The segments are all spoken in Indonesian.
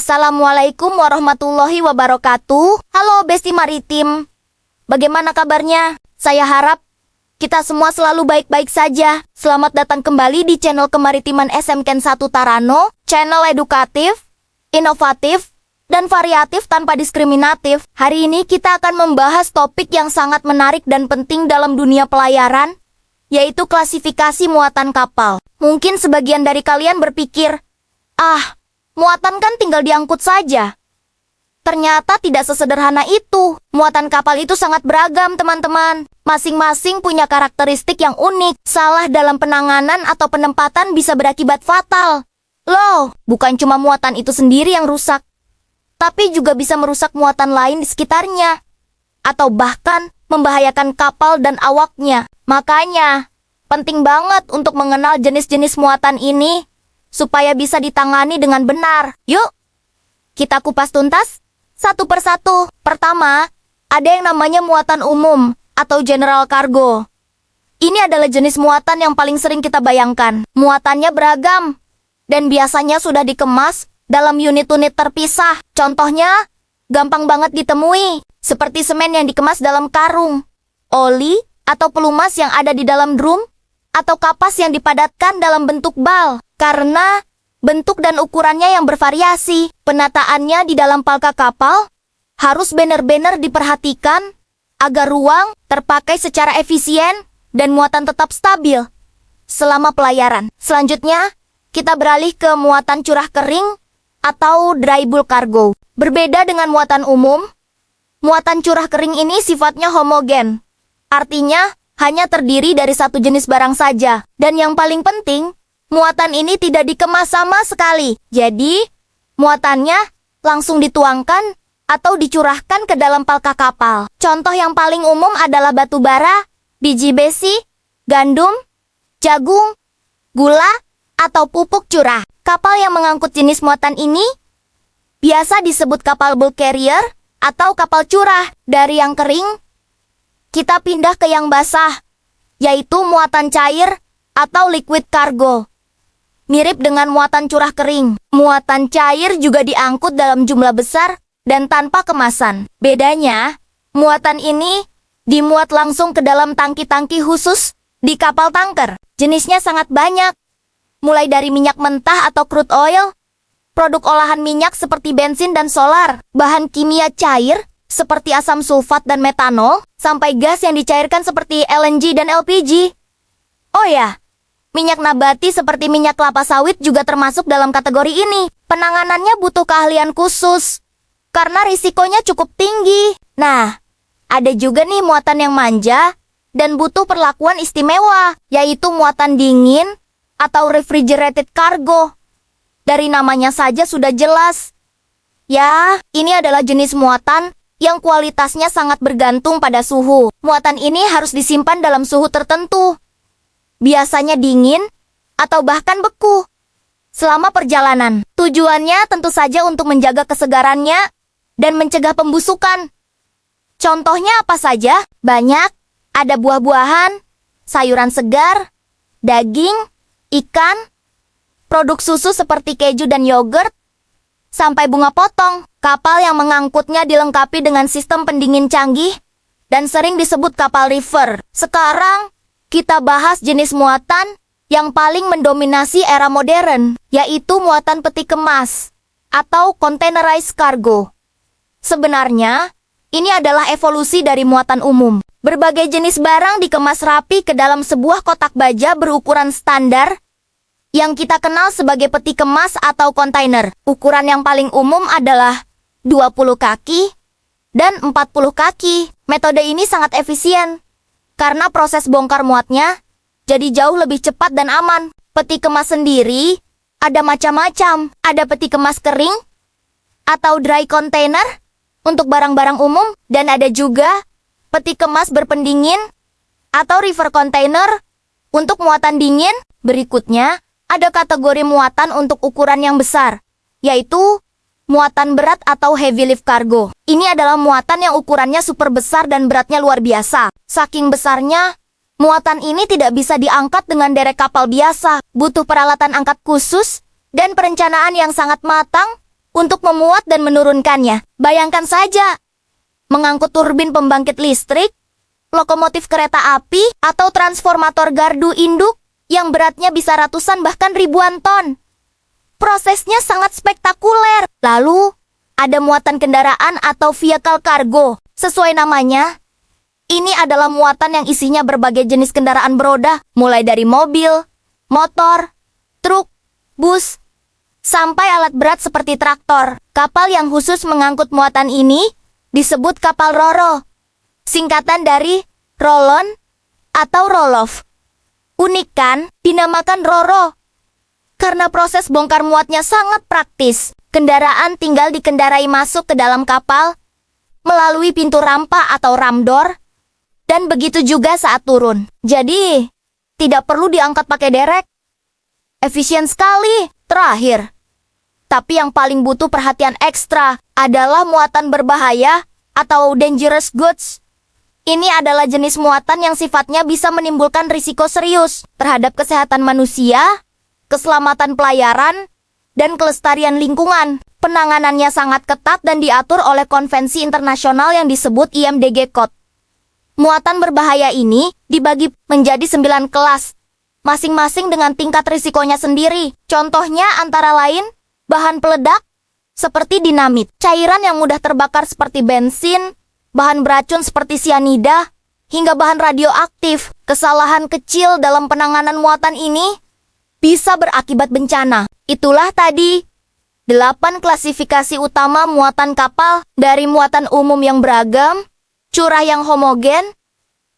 Assalamualaikum warahmatullahi wabarakatuh. Halo Besti Maritim. Bagaimana kabarnya? Saya harap kita semua selalu baik-baik saja. Selamat datang kembali di channel Kemaritiman SMK 1 Tarano, channel edukatif, inovatif, dan variatif tanpa diskriminatif. Hari ini kita akan membahas topik yang sangat menarik dan penting dalam dunia pelayaran, yaitu klasifikasi muatan kapal. Mungkin sebagian dari kalian berpikir, muatan kan tinggal diangkut saja. Ternyata tidak sesederhana itu. Muatan kapal itu sangat beragam, teman-teman. Masing-masing punya karakteristik yang unik. Salah dalam penanganan atau penempatan bisa berakibat fatal. Loh, bukan cuma muatan itu sendiri yang rusak, tapi juga bisa merusak muatan lain di sekitarnya, atau bahkan membahayakan kapal dan awaknya. Makanya, penting banget untuk mengenal jenis-jenis muatan ini supaya bisa ditangani dengan benar. Yuk, kita kupas tuntas satu persatu. Pertama, ada yang namanya muatan umum atau general cargo. Ini adalah jenis muatan yang paling sering kita bayangkan. Muatannya beragam dan biasanya sudah dikemas dalam unit-unit terpisah. Contohnya, gampang banget ditemui, seperti semen yang dikemas dalam karung, oli atau pelumas yang ada di dalam drum, atau kapas yang dipadatkan dalam bentuk bal. Karena bentuk dan ukurannya yang bervariasi, penataannya di dalam palka kapal harus benar-benar diperhatikan agar ruang terpakai secara efisien dan muatan tetap stabil selama pelayaran. Selanjutnya, kita beralih ke muatan curah kering atau dry bulk cargo. Berbeda dengan muatan umum, muatan curah kering ini sifatnya homogen. Artinya, hanya terdiri dari satu jenis barang saja. Dan yang paling penting, muatan ini tidak dikemas sama sekali. Jadi, muatannya langsung dituangkan atau dicurahkan ke dalam palka kapal. Contoh yang paling umum adalah batu bara, biji besi, gandum, jagung, gula, atau pupuk curah. Kapal yang mengangkut jenis muatan ini biasa disebut kapal bulk carrier atau kapal curah. Dari yang kering, kita pindah ke yang basah, yaitu muatan cair atau liquid cargo. Mirip dengan muatan curah kering, muatan cair juga diangkut dalam jumlah besar dan tanpa kemasan. Bedanya, muatan ini dimuat langsung ke dalam tangki-tangki khusus di kapal tanker. Jenisnya sangat banyak, mulai dari minyak mentah atau crude oil, produk olahan minyak seperti bensin dan solar, bahan kimia cair seperti asam sulfat dan metanol, sampai gas yang dicairkan seperti LNG dan LPG. Oh ya, minyak nabati seperti minyak kelapa sawit juga termasuk dalam kategori ini. Penanganannya butuh keahlian khusus, karena risikonya cukup tinggi. Nah, ada juga nih muatan yang manja dan butuh perlakuan istimewa, yaitu muatan dingin atau refrigerated cargo. Dari namanya saja sudah jelas. Ya, ini adalah jenis muatan yang kualitasnya sangat bergantung pada suhu. Muatan ini harus disimpan dalam suhu tertentu, biasanya dingin atau bahkan beku, selama perjalanan. Tujuannya tentu saja untuk menjaga kesegarannya dan mencegah pembusukan. Contohnya apa saja? Banyak. Ada buah-buahan, sayuran segar, daging, ikan, produk susu seperti keju dan yogurt, sampai bunga potong. Kapal yang mengangkutnya dilengkapi dengan sistem pendingin canggih dan sering disebut kapal reefer. Sekarang, kita bahas jenis muatan yang paling mendominasi era modern, yaitu muatan peti kemas atau containerized cargo. Sebenarnya, ini adalah evolusi dari muatan umum. Berbagai jenis barang dikemas rapi ke dalam sebuah kotak baja berukuran standar yang kita kenal sebagai peti kemas atau kontainer. Ukuran yang paling umum adalah 20 kaki dan 40 kaki. Metode ini sangat efisien karena proses bongkar muatnya jadi jauh lebih cepat dan aman. Peti kemas sendiri ada macam-macam. Ada peti kemas kering atau dry container untuk barang-barang umum, dan ada juga peti kemas berpendingin atau reefer container untuk muatan dingin. Berikutnya, ada kategori muatan untuk ukuran yang besar, yaitu muatan berat atau heavy lift cargo. Ini adalah muatan yang ukurannya super besar dan beratnya luar biasa. Saking besarnya, muatan ini tidak bisa diangkat dengan derek kapal biasa. Butuh peralatan angkat khusus dan perencanaan yang sangat matang untuk memuat dan menurunkannya. Bayangkan saja, mengangkut turbin pembangkit listrik, lokomotif kereta api, atau transformator gardu induk yang beratnya bisa ratusan bahkan ribuan ton. Prosesnya sangat spektakuler. Lalu, ada muatan kendaraan atau vehicle cargo. Sesuai namanya, ini adalah muatan yang isinya berbagai jenis kendaraan beroda, mulai dari mobil, motor, truk, bus, sampai alat berat seperti traktor. Kapal yang khusus mengangkut muatan ini disebut kapal Ro-Ro, singkatan dari Roll-on atau Roll-off. Unik kan, dinamakan Ro-Ro karena proses bongkar muatnya sangat praktis. Kendaraan tinggal dikendarai masuk ke dalam kapal melalui pintu rampa atau ramdor, dan begitu juga saat turun. Jadi, tidak perlu diangkat pakai derek. Efisien sekali. Terakhir, tapi yang paling butuh perhatian ekstra adalah muatan berbahaya atau dangerous goods. Ini adalah jenis muatan yang sifatnya bisa menimbulkan risiko serius terhadap kesehatan manusia, keselamatan pelayaran, dan kelestarian lingkungan. Penanganannya sangat ketat dan diatur oleh konvensi internasional yang disebut IMDG Code. Muatan berbahaya ini dibagi menjadi 9 kelas, masing-masing dengan tingkat risikonya sendiri. Contohnya antara lain, bahan peledak, seperti dinamit, cairan yang mudah terbakar seperti bensin, bahan beracun seperti sianida, hingga bahan radioaktif. Kesalahan kecil dalam penanganan muatan ini bisa berakibat bencana. Itulah tadi 8 klasifikasi utama muatan kapal, dari muatan umum yang beragam, curah yang homogen,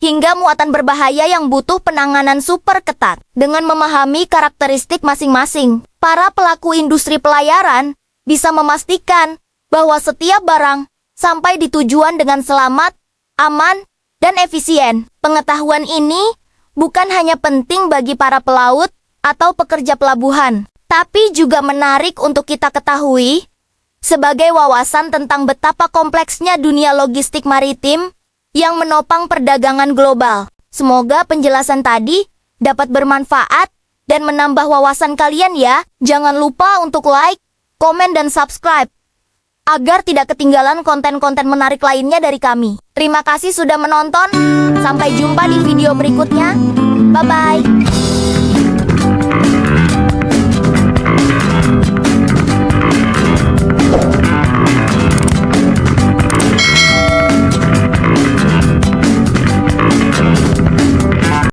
hingga muatan berbahaya yang butuh penanganan super ketat. Dengan memahami karakteristik masing-masing, para pelaku industri pelayaran bisa memastikan bahwa setiap barang sampai di tujuan dengan selamat, aman, dan efisien. Pengetahuan ini bukan hanya penting bagi para pelaut atau pekerja pelabuhan, tapi juga menarik untuk kita ketahui sebagai wawasan tentang betapa kompleksnya dunia logistik maritim yang menopang perdagangan global. Semoga penjelasan tadi dapat bermanfaat dan menambah wawasan kalian ya. Jangan lupa untuk like, komen, dan subscribe agar tidak ketinggalan konten-konten menarik lainnya dari kami. Terima kasih sudah menonton. Sampai jumpa di video berikutnya. Bye-bye.